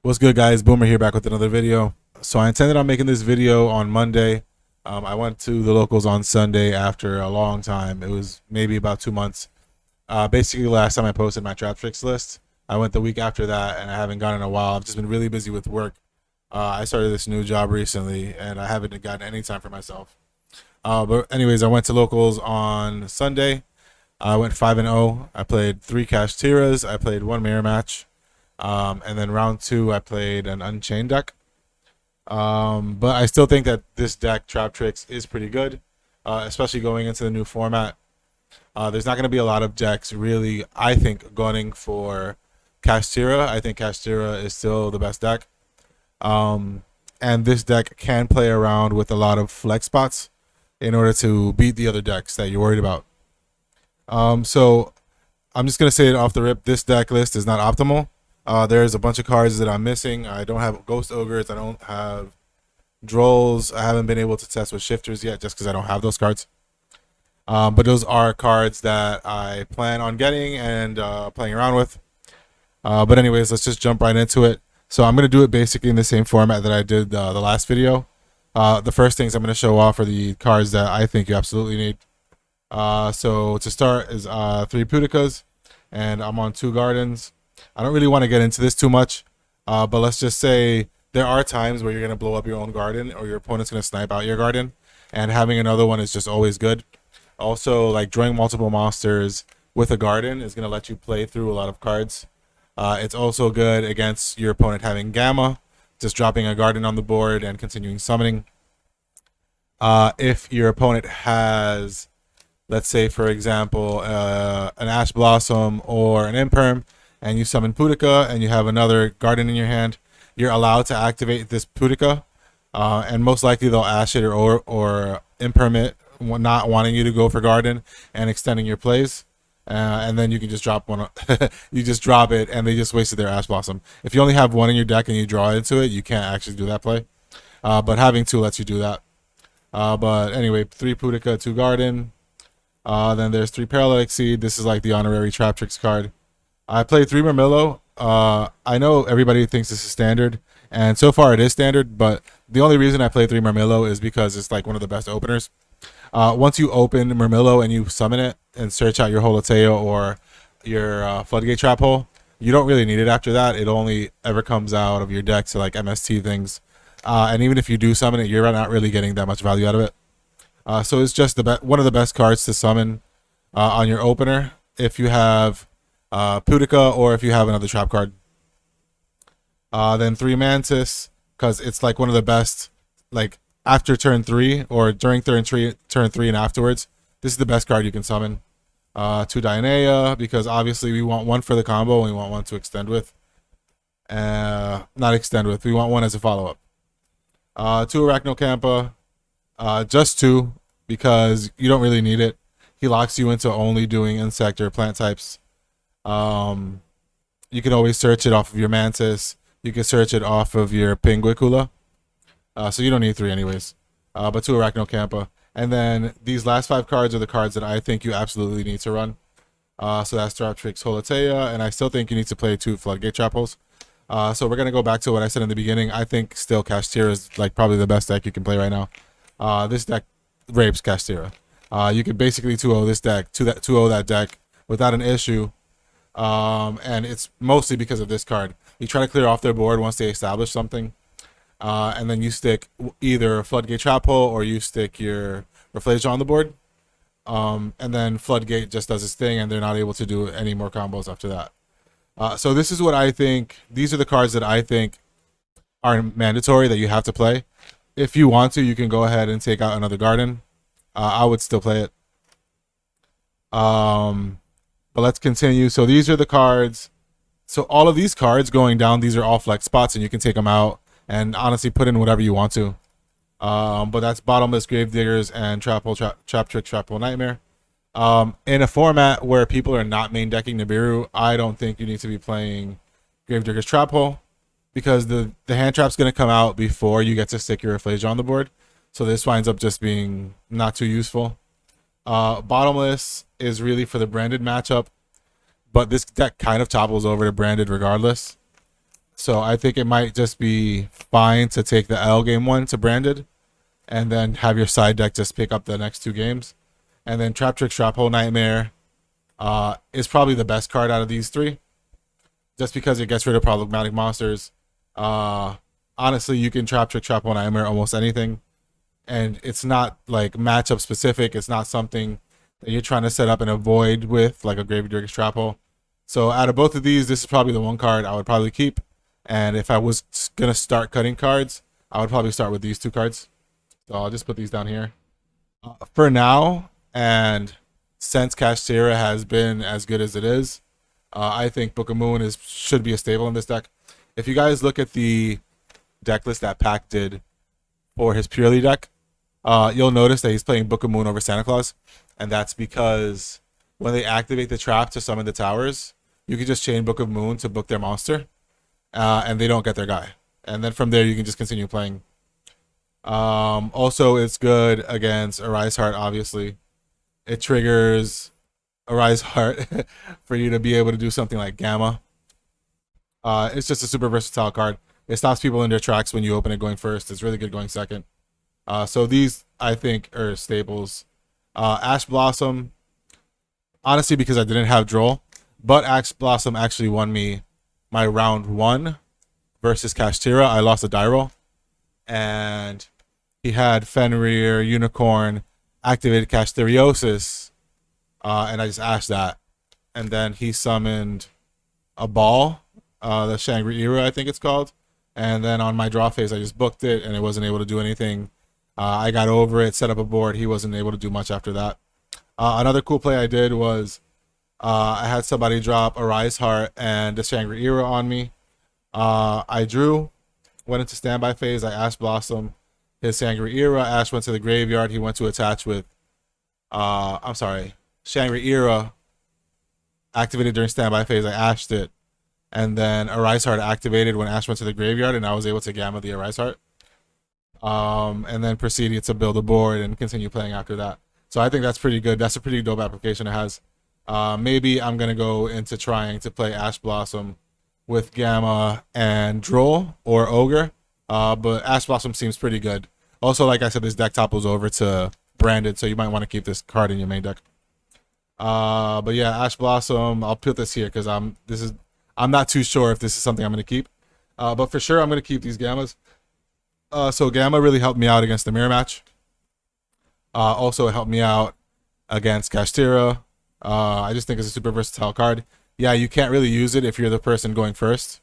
What's good, guys? Boomer here, back with another video. So I intended on making this video on Monday. I went to the locals on Sunday after a long time. It was maybe about 2 months. Basically, last time I posted my Traptrix list, I went the week after that, and I haven't gone in a while. I've just been really busy with work. I started this new job recently, and I haven't gotten any time for myself. But anyways, I went to locals on Sunday. I went 5-0. I played 3 Kashtiras. I played 1 mirror match. And then round 2, I played an Unchained deck. But I still think that this deck, Traptrix, is pretty good, especially going into the new format. There's not going to be a lot of decks, really, I think, gunning for Kashtira. I think Kashtira is still the best deck. And this deck can play around with a lot of flex spots in order to beat the other decks that you're worried about. So I'm just going to say it off the rip. This deck list is not optimal. There's a bunch of cards that I'm missing. I don't have Ghost Ogres. I don't have Drolls. I haven't been able to test with Shifters yet just because I don't have those cards. But those are cards that I plan on getting and playing around with. But anyways, let's just jump right into it. So I'm going to do it basically in the same format that I did the last video. The first things I'm going to show off are the cards that I think you absolutely need. So to start is 3 Pudikas, and I'm on 2 Gardens. I don't really want to get into this too much, but let's just say there are times where you're going to blow up your own garden or your opponent's going to snipe out your garden, and having another one is just always good. Also, like drawing multiple monsters with a garden is going to let you play through a lot of cards. It's also good against your opponent having Gamma, just dropping a garden on the board and continuing summoning. If your opponent has, let's say, for example, an Ash Blossom or an Imperm, and you summon Pudika and you have another garden in your hand, you're allowed to activate this Pudika, and most likely they'll Ash it or Imperm it, not wanting you to go for garden and extending your plays. And then you can just drop one. You just drop it, and they just wasted their Ash Blossom. If you only have 1 in your deck and you draw into it, you can't actually do that play. But having 2 lets you do that. But anyway, 3 Pudika, 2 Garden. Then there's 3 Paralytic Seed. This is like the honorary Traptrix card. I played 3 Murmillo. I know everybody thinks this is standard, and so far it is standard, but the only reason I play 3 Murmillo is because it's like one of the best openers. Once you open Murmillo and you summon it and search out your Holoteo or your Floodgate Trap Hole, you don't really need it after that. It only ever comes out of your deck to like MST things. And even if you do summon it, you're not really getting that much value out of it. So it's just one of the best cards to summon on your opener if you have Pudika or if you have another trap card. Then 3 Mantis, because it's like one of the best, like after turn 3 or during turn 3 and afterwards. This is the best card you can summon. 2 Dionea, because obviously we want 1 for the combo and we want 1 to extend with. Not extend with, we want 1 as a follow-up. 2 Arachnocampa, just 2, because you don't really need it. He locks you into only doing insect or plant types. You can always search it off of your Mantis. You can search it off of your Pinguicula. So you don't need 3 anyways. But 2 Arachnocampa. And then these last 5 cards are the cards that I think you absolutely need to run. So that's Traptrix, Holotea, and I still think you need to play 2 Floodgate Trap Holes. So we're going to go back to what I said in the beginning. I think still Kashtira is like probably the best deck you can play right now. This deck rapes Kashtira. You can basically 2-0 this deck, 2-0 that deck without an issue. And it's mostly because of this card. You try to clear off their board once they establish something, and then you stick either Floodgate Trap Hole or you stick your Rafflesia on the board, and then Floodgate just does its thing and they're not able to do any more combos after that. So this is what I think. These are the cards that I think are mandatory that you have to play. If you want to, you can go ahead and take out another garden. I would still play it. But let's continue. So these are the cards. So all of these cards going down, these are all flex spots, and you can take them out and honestly put in whatever you want to. But that's Bottomless, Gravediggers, and Traptrix, Trap Hole Nightmare. In a format where people are not main decking Nibiru, I don't think you need to be playing Gravediggers Trap Hole, because the hand trap's going to come out before you get to stick your Rafflesia on the board. So this winds up just being not too useful. Bottomless is really for the branded matchup, but this deck kind of topples over to branded regardless. So I think it might just be fine to take the L game 1 to Branded, and then have your side deck just pick up the next 2 games. And then Traptrix Trap Hole Nightmare is probably the best card out of these 3, just because it gets rid of problematic monsters. Honestly, you can Traptrix Trap Hole Nightmare almost anything, and it's not like matchup specific. It's not something that you're trying to set up and avoid with like a Gravedigger's Trap Hole. So out of both of these, this is probably the one card I would probably keep. And if I was gonna start cutting cards, I would probably start with these 2 cards. So I'll just put these down here for now. And since Kashtira has been as good as it is, I think Book of Moon should be a staple in this deck. If you guys look at the deck list that Pac did for his purely deck, you'll notice that he's playing Book of Moon over Santa Claus, and that's because when they activate the trap to summon the towers, you can just chain Book of Moon to book their monster, and they don't get their guy. And then from there, you can just continue playing. Also, it's good against Arise Heart, obviously. It triggers Arise Heart for you to be able to do something like Gamma. It's just a super versatile card. It stops people in their tracks when you open it going first. It's really good going second. So these, I think, are staples. Ash Blossom, honestly, because I didn't have Droll, but Ash Blossom actually won me my round 1 versus Kashtira. I lost a die roll, and he had Fenrir, Unicorn, activated Kashtyriosis, and I just ashed that. And then he summoned a ball, the Shangri-Ira, I think it's called. And then on my draw phase, I just booked it, and it wasn't able to do anything. I got over it, set up a board. He wasn't able to do much after that. Another cool play I did was I had somebody drop Arise Heart and the Shangri-Ira on me. I drew, went into standby phase. I Ash Blossom his Shangri-Ira. Ash went to the graveyard. He went to attach with, Shangri-Ira activated during standby phase. I ashed it. And then Arise Heart activated when Ash went to the graveyard, and I was able to Gamma the Arise Heart. And then proceeded to build a board and continue playing after that. So I think that's pretty good. That's a pretty dope application it has. Maybe I'm going to go into trying to play Ash Blossom with Gamma and Droll or Ogre. But Ash Blossom seems pretty good. Also, like I said, this deck topples over to Branded, so you might want to keep this card in your main deck. But yeah, Ash Blossom, I'll put this here because I'm not too sure if this is something I'm going to keep. But for sure, I'm going to keep these Gammas. So Gamma really helped me out against the mirror match. Also, it helped me out against Kashtira. I just think it's a super versatile card. Yeah, you can't really use it if you're the person going first.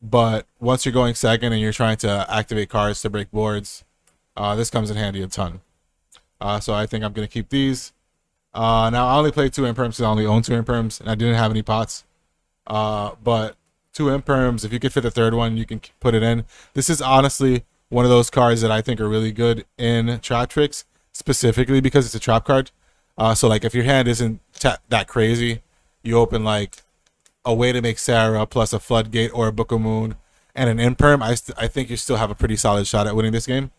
But once you're going second and you're trying to activate cards to break boards, this comes in handy a ton. So I think I'm going to keep these. Now, I only played 2 Imperms because I only own 2 Imperms, and I didn't have any pots. But 2 Imperms, if you could fit the 3rd one, you can put it in. This is honestly one of those cards that I think are really good in Traptrix, specifically because it's a trap card. So like if your hand isn't that crazy, you open like a way to make Sarah plus a Floodgate or a Book of Moon and an Imperm, I think you still have a pretty solid shot at winning this game.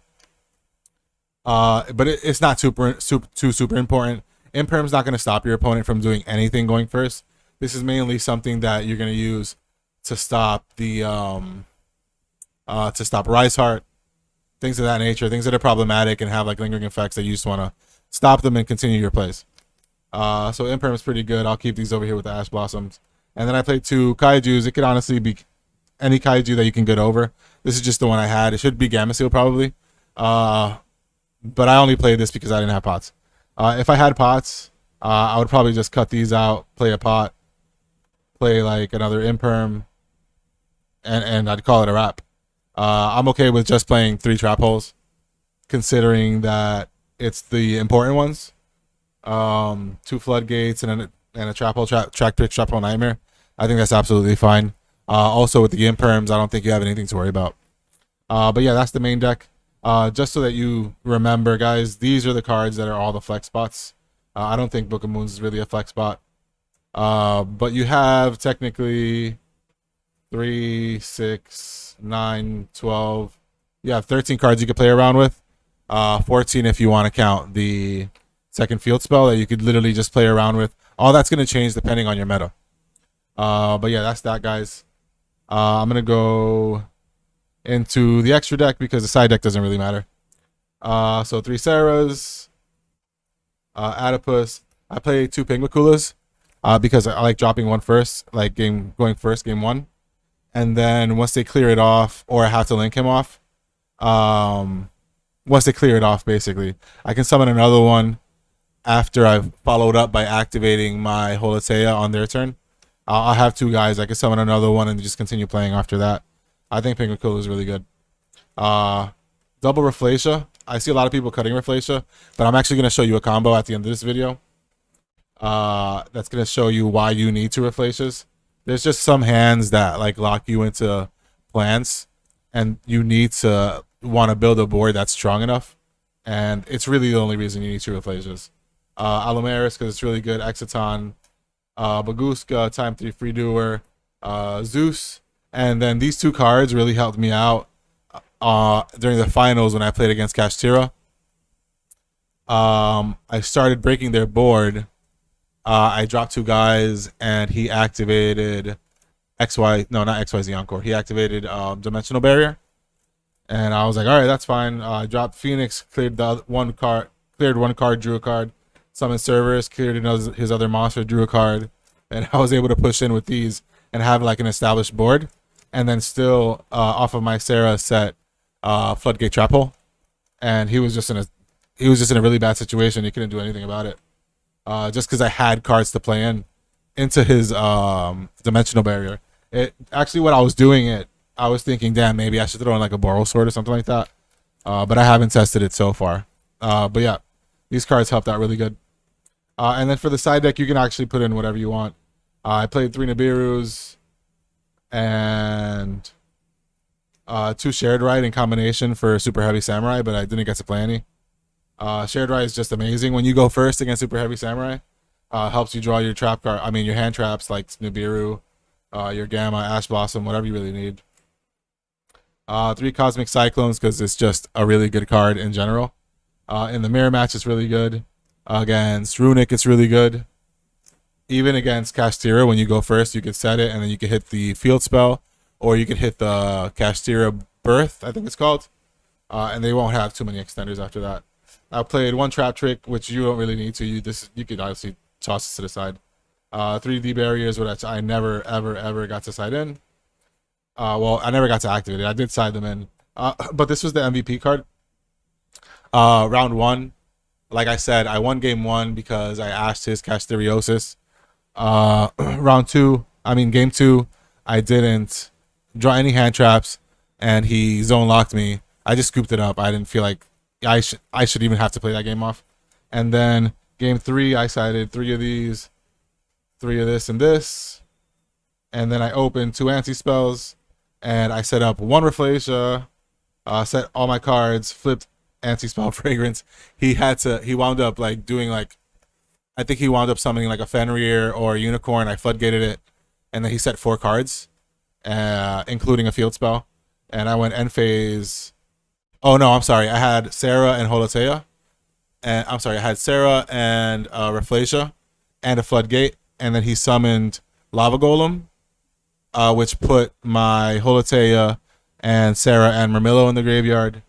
But it's not super important. Imperm's not going to stop your opponent from doing anything going first. This is mainly something that you're going to use to stop the Rise Heart, things of that nature, things that are problematic and have like lingering effects that you just want to stop them and continue your plays. So Imperm is pretty good. I'll keep these over here with the Ash Blossoms. And then I played 2 Kaijus. It could honestly be any Kaiju that you can get over. This is just the one I had. It should be Gamma Seal probably. But I only played this because I didn't have pots. If I had pots, I would probably just cut these out, play a pot, play like another Imperm, and I'd call it a wrap. I'm okay with just playing 3 trap holes, considering that it's the important ones. 2 floodgates and a trap hole, Traptrix, trap hole nightmare. I think that's absolutely fine. Also with the Imperms, I don't think you have anything to worry about. But yeah, that's the main deck. Just so that you remember, guys, these are the cards that are all the flex spots. I don't think Book of Moons is really a flex spot. But you have technically 3, 6, 9, 12. You have 13 cards you could play around with. 14 if you want to count the second field spell that you could literally just play around with. All that's going to change depending on your meta. But yeah, that's that, guys. I'm gonna go into the extra deck because the side deck doesn't really matter. So 3 Sarahs, Adipus. I play 2 Pingmakulas because I like dropping one first, like going first, game 1. And then once they clear it off, or I have to link him off, once they clear it off, basically, I can summon another one after I've followed up by activating my Holotea on their turn. I'll have 2 guys. I can summon another one and just continue playing after that. I think Pingmakula is really good. Double Rafflesia. I see a lot of people cutting Rafflesia, but I'm actually going to show you a combo at the end of this video. That's going to show you why you need 2 Rafflesias. There's just some hands that like lock you into plans, and you need to want to build a board that's strong enough. And it's really the only reason you need 2 Rafflesias. Alumaris, because it's really good. Exiton, Baguska, Time 3 Free Doer, Zeus. And then these 2 cards really helped me out during the finals when I played against Kashtira. I started breaking their board. I dropped 2 guys, and he activated not XYZ Encore. He activated Dimensional Barrier. And I was like, all right, that's fine. I dropped Phoenix, cleared one card, drew a card. Summoned Cerberus, cleared his other monster, drew a card. And I was able to push in with these and have like an established board. And then still, off of my Sarah, set Floodgate Trap Hole. And he was just in a really bad situation. He couldn't do anything about it. Just because I had cards to play into his Dimensional Barrier. Actually, when I was doing I was thinking, damn, maybe I should throw in like a Boral Sword or something like that. But I haven't tested it so far. But yeah, these cards helped out really good. And then for the side deck, you can actually put in whatever you want. I played 3 Nibirus and 2 Shared Ride in combination for Super Heavy Samurai, but I didn't get to play any. Shared Ride is just amazing. When you go first against Super Heavy Samurai, helps you draw your trap card. I mean, your hand traps like Nibiru, your Gamma, Ash Blossom, whatever you really need. 3 Cosmic Cyclones because it's just a really good card in general. In the mirror match, it's really good. Against Runic, it's really good. Even against Kashtira, when you go first, you can set it, and then you can hit the field spell, or you can hit the Kashtira Birth, I think it's called, and they won't have too many extenders after that. I played 1 Traptrix, which you don't really need to. You could obviously toss it to the side. 3D barriers, which I never ever got to side in. Well, I never got to activate it. I did side them in, but this was the MVP card. Round 1, like I said, I won game 1 because I asked his Castiriosis. Game 2, I didn't draw any hand traps, and he zone locked me. I just scooped it up. I didn't feel like I should even have to play that game off. And then game 3, I sided 3 of these, 3 of this and this, and then I opened 2 anti-spells, and I set up 1 Rafflesia, set all my cards, flipped anti-spell Fragrance. He wound up like doing like, I think he wound up summoning like a Fenrir or a Unicorn. I floodgated it, and then he set 4 cards, including a field spell. And I went end phase. Oh no, I'm sorry. I had Sarah and Holotea. And I'm sorry, I had Sarah and Rafflesia and a Floodgate. And then he summoned Lava Golem, which put my Holotea and Sarah and Mermillo in the graveyard.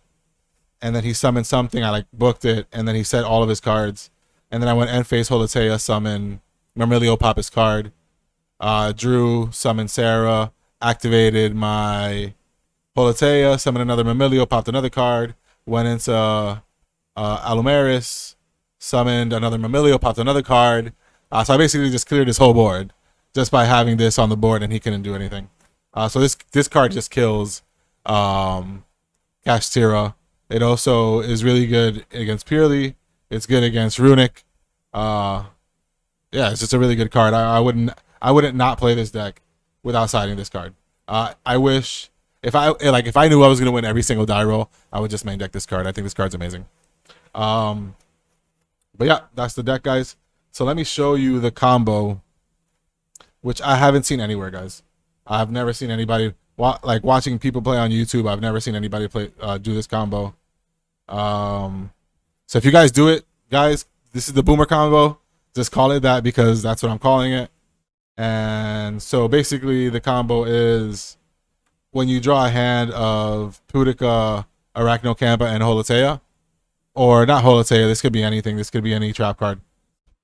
And then he summoned something. I like booked it, and then he set all of his cards. And then I went end phase Holotea, summon Mermillo, pop his card. Drew, summoned Sarah, activated my Holotea, summoned another Mermillo, popped another card, went into Alumaris, summoned another Mermillo, popped another card. So I basically just cleared his whole board just by having this on the board, and he couldn't do anything. So this card just kills Kashtira. It also is really good against Purely. It's good against Runic. Yeah, it's just a really good card. I wouldn't not play this deck without siding this card. I wish if I knew I was gonna win every single die roll, I would just main deck this card. I think this card's amazing. But yeah, that's the deck, guys. So let me show you the combo, which I haven't seen anywhere, guys. I've never seen anybody watching people play on YouTube. I've never seen anybody do this combo. So if you guys do it, guys, this is the Boomer combo. Just call it that because that's what I'm calling it. And so basically the combo is when you draw a hand of Pudica, Arachnocampa, and Holotea, or not Holotea, this could be anything. This could be any trap card,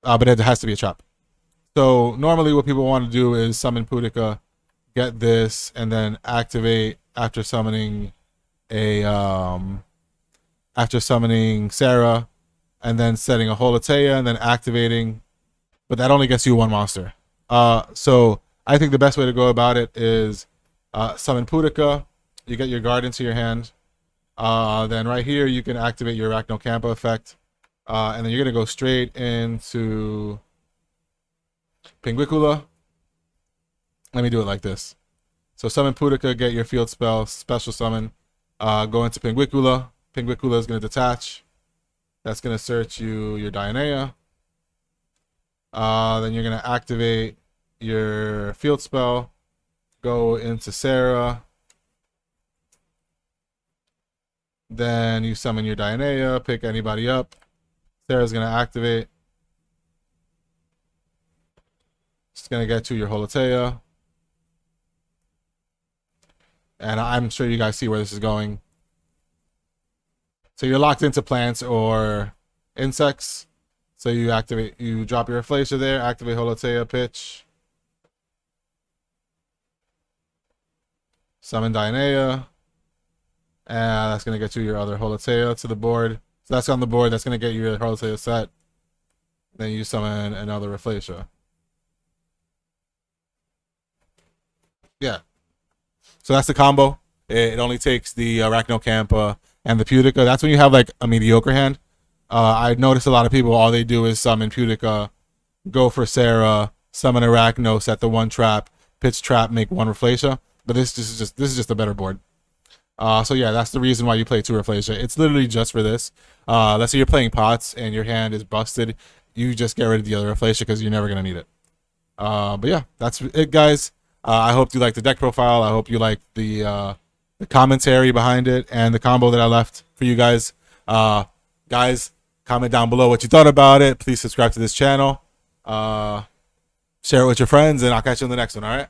but it has to be a trap. So normally what people want to do is summon Pudica, get this, and then activate after summoning a Sarah, and then setting a Holotea, and then activating. But that only gets you one monster. So I think the best way to go about it is summon Pudica. You get your guard into your hand. Then right here you can activate your Arachnocampa effect, and then you're gonna go straight into Pinguicula. Let me do it like this. So summon Pudica, get your field spell, special summon, go into Pinguicula. Pinguicula is gonna detach. That's gonna search your Dionea. Then you're gonna activate your field spell, go into Sarah. Then you summon your Dionea, pick anybody up. Sarah's gonna activate. It's gonna get to your Holotea. And I'm sure you guys see where this is going. So you're locked into plants or insects. So you drop your Inflatia there, activate Holotea, pitch. Summon Dionea. And that's going to get you your other Holotea to the board. So that's on the board. That's going to get you your Holotea set. Then you summon another Inflatia. Yeah. So that's the combo. It only takes the Arachnocampa and the Pudica. That's when you have like a mediocre hand. I noticed a lot of people, all they do is summon Pudica, go for Sarah, summon Arachno, set the one trap, pitch trap, make one Inflatia. But this is just a better board. So yeah, that's the reason why you play 2 Inflatia. It's literally just for this. Let's say you're playing pots and your hand is busted, you just get rid of the other Inflatia because you're never gonna need it. But yeah, that's it, guys. I hope you like the deck profile. I hope you like the commentary behind it and the combo that I left for you guys. Guys, comment down below what you thought about it. Please subscribe to this channel. Share it with your friends, and I'll catch you in the next one. All right.